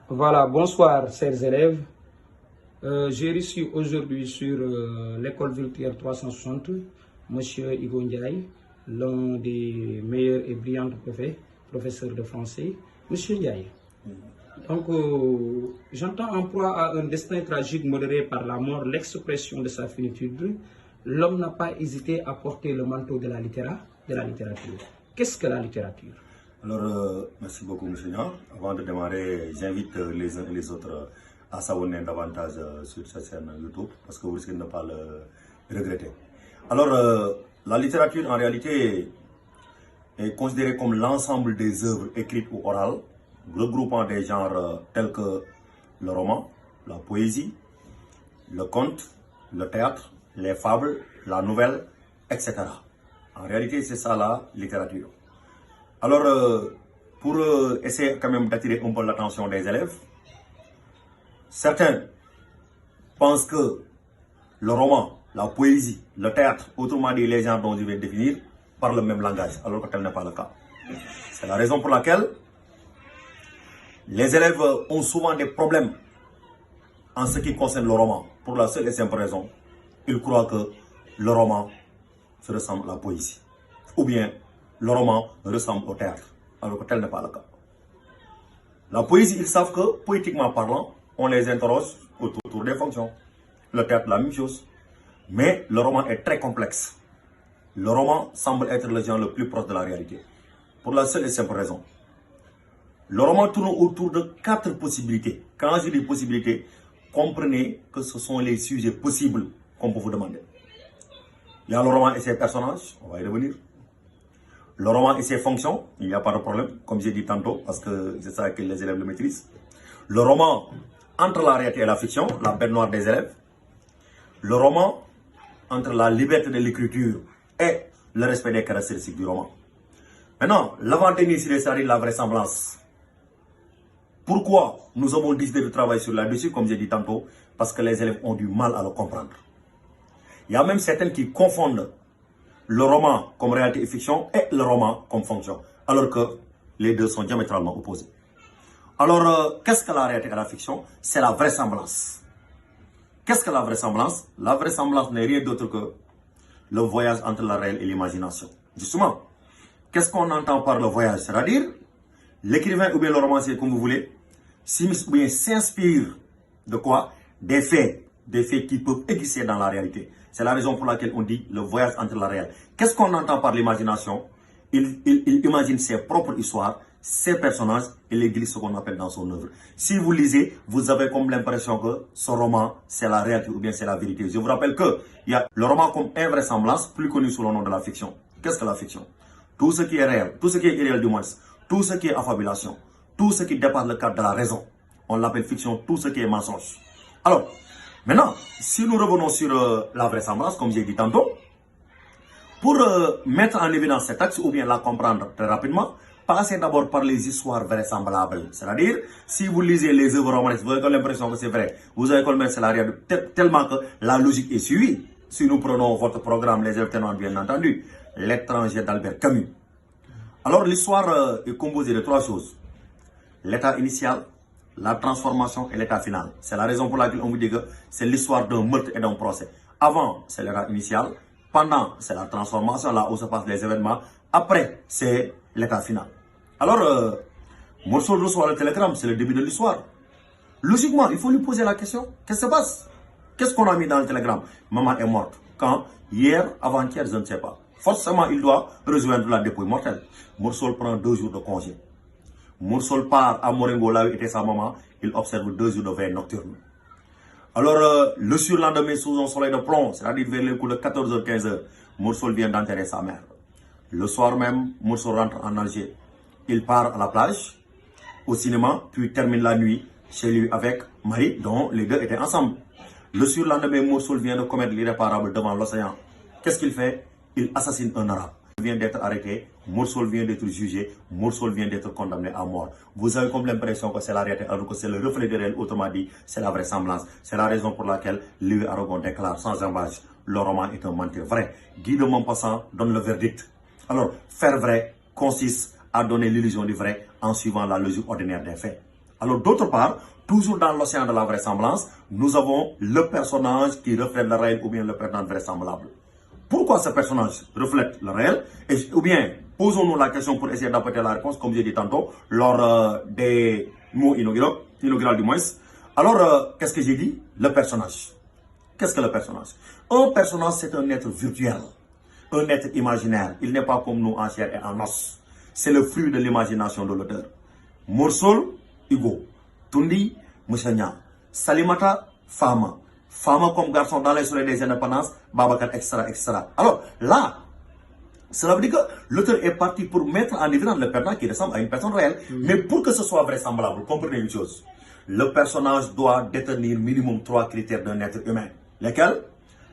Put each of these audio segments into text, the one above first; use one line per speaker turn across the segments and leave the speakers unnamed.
Voilà, bonsoir chers élèves. J'ai reçu aujourd'hui sur l'école Vultaire 360 M. Igo Ndiaye, l'un des meilleurs et brillants professeurs de français. Monsieur Ndiaye, donc j'entends en proie à un destin tragique modéré par la mort l'expression de sa finitude. L'homme n'a pas hésité à porter le manteau de la littérature. Qu'est-ce que la littérature?
Alors, merci beaucoup, monsieur Niang. Avant de démarrer, j'invite les uns et les autres à s'abonner davantage sur cette chaîne YouTube parce que vous risquez de ne pas le regretter. Alors, la littérature, en réalité, est considérée comme l'ensemble des œuvres écrites ou orales, regroupant des genres tels que le roman, la poésie, le conte, le théâtre, les fables, la nouvelle, etc. En réalité, c'est ça la littérature. Alors, pour essayer quand même d'attirer un peu l'attention des élèves, certains pensent que le roman, la poésie, le théâtre, autrement dit les genres dont je vais définir, parlent le même langage, alors que tel n'est pas le cas. C'est la raison pour laquelle les élèves ont souvent des problèmes en ce qui concerne le roman, pour la seule et simple raison, ils croient que le roman se ressemble à la poésie, ou bien le roman ressemble au théâtre, alors que tel n'est pas le cas. La poésie, ils savent que, poétiquement parlant, on les interroge autour des fonctions. Le théâtre, la même chose. Mais le roman est très complexe. Le roman semble être le genre le plus proche de la réalité. Pour la seule et simple raison. Le roman tourne autour de 4 possibilités. Quand je dis possibilités, comprenez que ce sont les sujets possibles qu'on peut vous demander. Il y a le roman et ses personnages, on va y revenir. Le roman et ses fonctions, il n'y a pas de problème, comme j'ai dit tantôt, parce que c'est ça que les élèves le maîtrisent. Le roman entre la réalité et la fiction, la bête noire des élèves. Le roman entre la liberté de l'écriture et le respect des caractéristiques du roman. Maintenant, l'avant-dernier, c'est-à-dire la vraisemblance. Pourquoi nous avons décidé de travailler sur là-dessus, comme j'ai dit tantôt, parce que les élèves ont du mal à le comprendre. Il y a même certains qui confondent le roman comme réalité et fiction et le roman comme fonction, alors que les deux sont diamétralement opposés. Alors, qu'est-ce que la réalité et la fiction? C'est la vraisemblance. Qu'est-ce que la vraisemblance? La vraisemblance n'est rien d'autre que le voyage entre la réelle et l'imagination. Justement, qu'est-ce qu'on entend par le voyage? C'est-à-dire, l'écrivain ou bien le romancier, comme vous voulez, s'inspire de quoi? Des faits qui peuvent exister dans la réalité. C'est la raison pour laquelle on dit le voyage entre la réelle. Qu'est-ce qu'on entend par l'imagination? Il imagine ses propres histoires, ses personnages et les glisse ce qu'on appelle dans son œuvre. Si vous lisez, vous avez comme l'impression que ce roman, c'est la réalité ou bien c'est la vérité. Je vous rappelle qu'il y a le roman comme invraisemblance, plus connu sous le nom de la fiction. Qu'est-ce que la fiction? Tout ce qui est réel, tout ce qui est irréel du moins, tout ce qui est affabulation, tout ce qui dépasse le cadre de la raison, on l'appelle fiction, tout ce qui est mensonge. Alors, maintenant, si nous revenons sur la vraisemblance, comme j'ai dit tantôt, pour mettre en évidence cet axe ou bien la comprendre très rapidement, passez d'abord par les histoires vraisemblables. C'est-à-dire, si vous lisez les œuvres romanesques, vous avez l'impression que c'est vrai. Vous avez comme c'est la réalité, tellement que la logique est suivie. Si nous prenons votre programme, les élèves témoins, bien entendu, L'étranger d'Albert Camus. Alors, l'histoire est composée de 3 choses. L'état initial, la transformation et l'état final. C'est la raison pour laquelle on vous dit que c'est l'histoire d'un meurtre et d'un procès. Avant, c'est l'état initial. Pendant, c'est la transformation, là où se passent les événements. Après, c'est l'état final. Alors, Morceau reçoit le télégramme, c'est le début de l'histoire. Logiquement, il faut lui poser la question. Qu'est-ce qui se passe? Qu'est-ce qu'on a mis dans le télégramme? Maman est morte. Quand? Hier, avant-hier, je ne sais pas. Forcément, il doit rejoindre la dépouille mortelle. Morceau prend 2 jours de congé. Morceau part à Moringo, là où était sa maman. Il observe 2 jours de veille nocturne. Alors, le surlendemain, sous un soleil de plomb, c'est-à-dire vers les coups de 14h, 15h, Morceau vient d'enterrer sa mère. Le soir même, Morceau rentre en Alger. Il part à la plage, au cinéma, puis termine la nuit chez lui avec Marie, dont les deux étaient ensemble. Le surlendemain, Morceau vient de commettre l'irréparable devant l'océan. Qu'est-ce qu'il fait? Il assassine un arabe. Il vient d'être arrêté, Morceau vient d'être jugé, Morceau vient d'être condamné à mort. Vous avez comme l'impression que c'est la réalité, alors que c'est le reflet de réel, autrement dit, c'est la vraisemblance. C'est la raison pour laquelle Louis Aragon déclare sans embâche, le roman est un mentir vrai. Guy de Maupassant donne le verdict. Alors, faire vrai consiste à donner l'illusion du vrai en suivant la logique ordinaire des faits. Alors d'autre part, toujours dans l'océan de la vraisemblance, nous avons le personnage qui reflète le réel ou bien le personnage vraisemblable. Pourquoi ce personnage reflète le réel? Ou bien, posons-nous la question pour essayer d'apporter la réponse, comme j'ai dit tantôt, lors des mots inauguraux du moins. Alors, qu'est-ce que j'ai dit? Le personnage. Qu'est-ce que le personnage? Un personnage, c'est un être virtuel, un être imaginaire. Il n'est pas comme nous en chair et en os. C'est le fruit de l'imagination de l'auteur. Morsol, Hugo. Tundi, Moussania. Salimata, Fama. Fama comme garçon dans les soleils des indépendances, Babacar, etc., etc. Alors, là, cela veut dire que l'auteur est parti pour mettre en évidence le personnage qui ressemble à une personne réelle. Mais pour que ce soit vraisemblable, comprenez une chose. Le personnage doit détenir minimum 3 critères d'un être humain. Lesquels?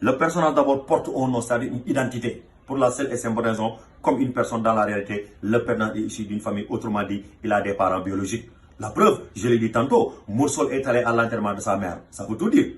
Le personnage d'abord porte un nom, c'est-à-dire une identité. Pour la seule et simple raison, comme une personne dans la réalité, le personnage est issu d'une famille, autrement dit, il a des parents biologiques. La preuve, je l'ai dit tantôt, Moursol est allé à l'enterrement de sa mère. Ça veut tout dire.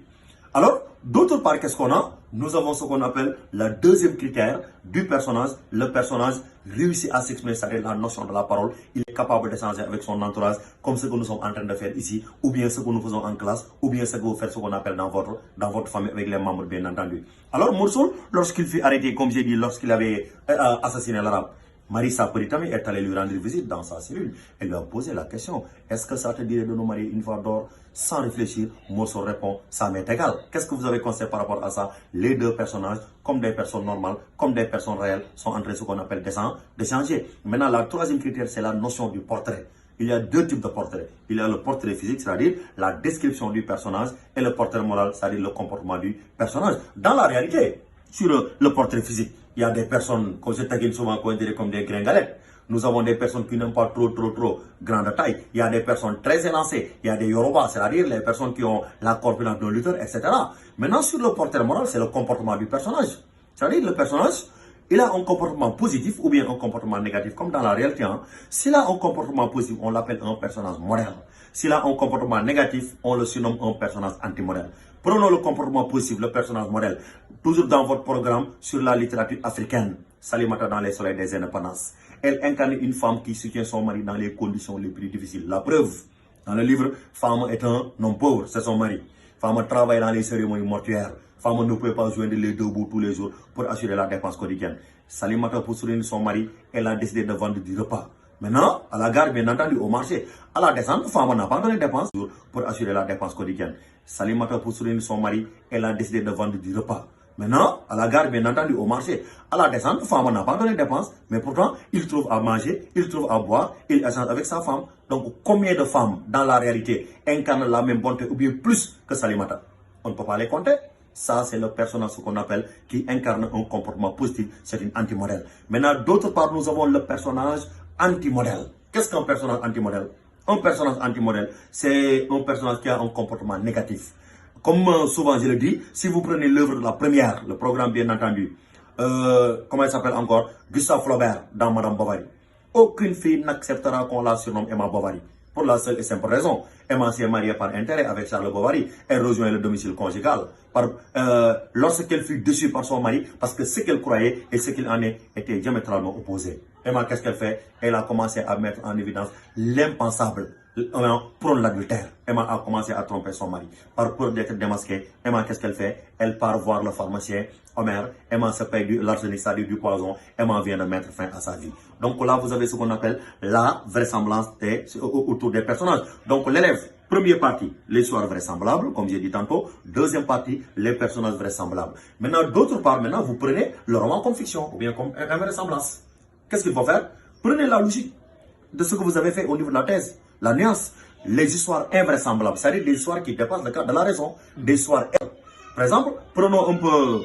Alors, d'autre part, qu'est-ce qu'on a? Nous avons ce qu'on appelle le deuxième critère du personnage. Le personnage réussit à s'exprimer, c'est-à-dire la notion de la parole. Il est capable d'échanger avec son entourage, comme ce que nous sommes en train de faire ici, ou bien ce que nous faisons en classe, ou bien ce que vous faites, ce qu'on appelle dans votre famille avec les membres, bien entendu. Alors, Moursol, lorsqu'il fut arrêté, comme j'ai dit, lorsqu'il avait assassiné l'arabe, Marissa Peritami est allée lui rendre visite dans sa cellule. Elle lui a posé la question, est-ce que ça te dirait de nous marier une fois d'or? Sans réfléchir, Moursol répond, ça m'est égal. Qu'est-ce que vous avez conseillé par rapport à ça? Les deux personnages, comme des personnes normales, comme des personnes réelles, sont en train de ce qu'on appelle d'échanger. Maintenant, la troisième critère, c'est la notion du portrait. Il y a deux types de portraits. Il y a le portrait physique, c'est-à-dire la description du personnage, et le portrait moral, c'est-à-dire le comportement du personnage. Dans la réalité, sur le portrait physique, il y a des personnes qu'on se taquine souvent considérées comme des gringalettes. Nous avons des personnes qui n'ont pas trop grande taille. Il y a des personnes très élancées. Il y a des Yoruba, c'est-à-dire les personnes qui ont la corpulence d'un lutteur, etc. Maintenant, sur le portrait moral, c'est le comportement du personnage. C'est-à-dire le personnage, il a un comportement positif ou bien un comportement négatif, comme dans la réalité. S'il a un comportement positif, on l'appelle un personnage modèle. S'il a un comportement négatif, on le surnomme un personnage anti-modèle. Prenons le comportement positif, le personnage modèle. Toujours dans votre programme sur la littérature africaine, Salimata dans les soleils des indépendances. Elle incarne une femme qui soutient son mari dans les conditions les plus difficiles. La preuve, dans le livre, femme est un homme pauvre, c'est son mari. Femme travaille dans les cérémonies mortuaires. Femme ne peut pas joindre les deux bouts tous les jours pour assurer la dépense quotidienne. Salimata, pour soutenir son mari, elle a décidé de vendre du repas. Maintenant, à la gare, bien entendu, au marché, à la descente, femme n'a pas donné de dépenses pour assurer la dépense quotidienne. Salimata, pour soutenir son mari, elle a décidé de vendre du repas. Maintenant, à la gare, bien entendu, au marché, à la descente, femme n'a pas donné de dépenses, mais pourtant, il trouve à manger, il trouve à boire, il échange avec sa femme. Donc, combien de femmes, dans la réalité, incarnent la même bonté ou bien plus que Salimata? On ne peut pas les compter. Ça, c'est le personnage qu'on appelle, qui incarne un comportement positif, c'est une anti-modèle. Maintenant, d'autre part, nous avons le personnage anti-modèle. Qu'est-ce qu'un personnage anti-modèle? Un personnage anti-modèle, c'est un personnage qui a un comportement négatif. Comme souvent je le dis, si vous prenez l'œuvre de la première, le programme bien entendu, comment il s'appelle encore, Gustave Flaubert dans Madame Bovary. Aucune fille n'acceptera qu'on la surnomme Emma Bovary. Pour la seule et simple raison, Emma s'est mariée par intérêt avec Charles Bovary. Elle rejoint le domicile conjugal. Lorsqu'elle fut déçue par son mari, parce que ce qu'elle croyait et ce qu'il en est étaient diamétralement opposés. Emma, qu'est-ce qu'elle fait? Elle a commencé à mettre en évidence l'impensable. Prône l'adultère. Emma a commencé à tromper son mari. Par peur d'être démasquée, Emma, qu'est-ce qu'elle fait? Elle part voir le pharmacien Omer. Emma se paye l'arsenic, c'est-à-dire du poison. Emma vient de mettre fin à sa vie. Donc là, vous avez ce qu'on appelle la vraisemblance autour des personnages. Donc l'élève, première partie, l'histoire vraisemblable, comme j'ai dit tantôt. Deuxième partie, les personnages vraisemblables. Maintenant, d'autre part, maintenant, vous prenez le roman comme fiction ou bien comme invraisemblance. Qu'est-ce qu'il faut faire? Prenez la logique de ce que vous avez fait au niveau de la thèse. La nuance, les histoires invraisemblables, c'est-à-dire des histoires qui dépassent le cadre de la raison, des histoires. Par exemple, prenons un peu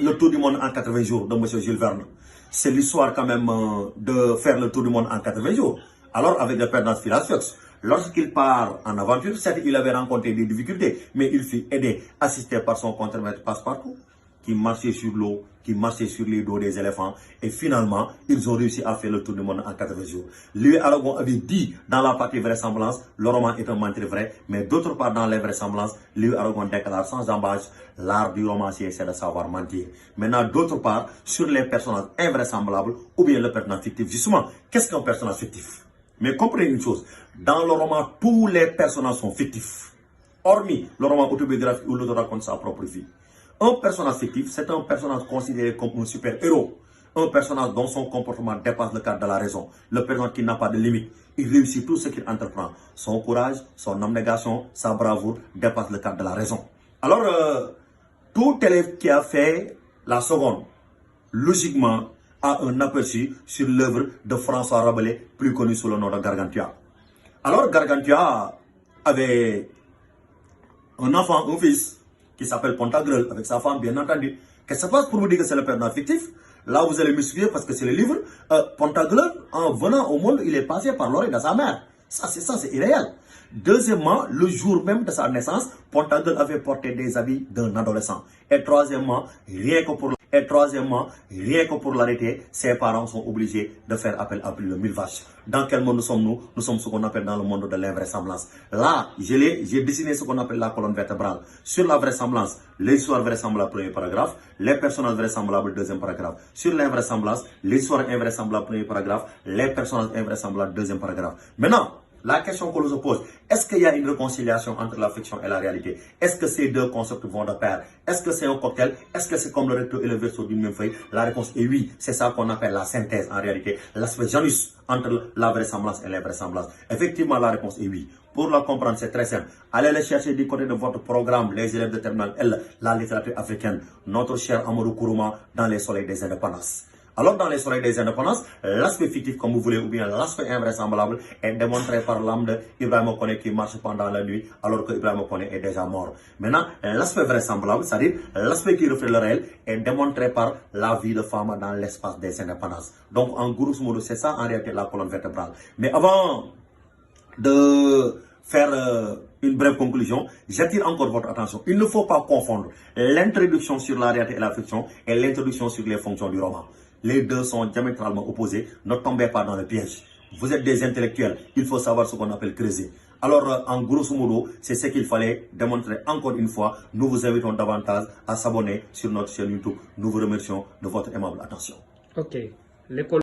le tour du monde en 80 jours de M. Jules Verne. C'est l'histoire quand même de faire le tour du monde en 80 jours. Alors, avec le père Phileas Fogg, lorsqu'il part en aventure, certes, il avait rencontré des difficultés, mais il fut aidé, assisté par son contremaître Passepartout, qui marchait sur l'eau, qui marchait sur les dos des éléphants. Et finalement, ils ont réussi à faire le tour du monde en 80 jours. Louis Aragon avait dit dans la partie vraisemblance, le roman est un mentir vrai, mais d'autre part dans les vraisemblances, Louis Aragon déclare sans embâche, l'art du romancier c'est de savoir mentir. Maintenant, d'autre part, sur les personnages invraisemblables ou bien le personnage fictif. Justement, qu'est-ce qu'un personnage fictif? Mais comprenez une chose, dans le roman, tous les personnages sont fictifs. Hormis le roman autobiographique où l'auteur raconte sa propre vie. Un personnage fictif, c'est un personnage considéré comme un super-héros. Un personnage dont son comportement dépasse le cadre de la raison. Le personnage qui n'a pas de limite. Il réussit tout ce qu'il entreprend. Son courage, son abnégation, sa bravoure dépassent le cadre de la raison. Alors, tout élève qui a fait la seconde, logiquement, a un aperçu sur l'œuvre de François Rabelais, plus connu sous le nom de Gargantua. Alors, Gargantua avait un enfant, un fils, qui s'appelle Pantagruel, avec sa femme, bien entendu. Qu'est-ce qui se passe pour vous dire que c'est le personnage fictif? Là, vous allez m'excuser parce que c'est le livre. Pantagruel, en venant au monde, il est passé par l'oreille de sa mère. Ça, c'est irréel. Deuxièmement, le jour même de sa naissance, Pantagruel avait porté des habits d'un adolescent. Et troisièmement, rien que pour l'arrêter, ses parents sont obligés de faire appel à plus de 1000 vaches. Dans quel monde sommes-nous? Nous sommes ce qu'on appelle dans le monde de l'invraisemblance. Là, j'ai dessiné ce qu'on appelle la colonne vertébrale. Sur la vraisemblance, l'histoire vraisemblable, premier paragraphe, les personnages vraisemblables, deuxième paragraphe. Sur l'invraisemblance, l'histoire invraisemblable, premier paragraphe, les personnages invraisemblables, deuxième paragraphe. Maintenant, la question que l'on se pose, est-ce qu'il y a une réconciliation entre la fiction et la réalité? Est-ce que ces deux concepts vont de pair? Est-ce que c'est un cocktail? Est-ce que c'est comme le recto et le verso d'une même feuille? La réponse est oui. C'est ça qu'on appelle la synthèse en réalité. L'aspect Janus entre la vraisemblance et l'invraisemblance. Effectivement, la réponse est oui. Pour la comprendre, c'est très simple. Allez le chercher du côté de votre programme, les élèves de terminale L, la littérature africaine, notre cher Amadou Kourouma dans les soleils des indépendances. Alors, dans les soleils des indépendances, l'aspect fictif, comme vous voulez, ou bien l'aspect invraisemblable est démontré par l'âme d'Ibrahima Koné qui marche pendant la nuit, alors que Ibrahima Koné est déjà mort. Maintenant, l'aspect vraisemblable, c'est-à-dire l'aspect qui reflète le réel, est démontré par la vie de femme dans l'espace des indépendances. Donc, en grosso modo, c'est ça en réalité la colonne vertébrale. Mais avant de faire une brève conclusion, j'attire encore votre attention. Il ne faut pas confondre l'introduction sur la réalité et la fiction et l'introduction sur les fonctions du roman. Les deux sont diamétralement opposés. Ne tombez pas dans le piège. Vous êtes des intellectuels. Il faut savoir ce qu'on appelle creuser. Alors, en grosso modo, c'est ce qu'il fallait démontrer encore une fois. Nous vous invitons davantage à s'abonner sur notre chaîne YouTube. Nous vous remercions de votre aimable attention.
Ok. L'école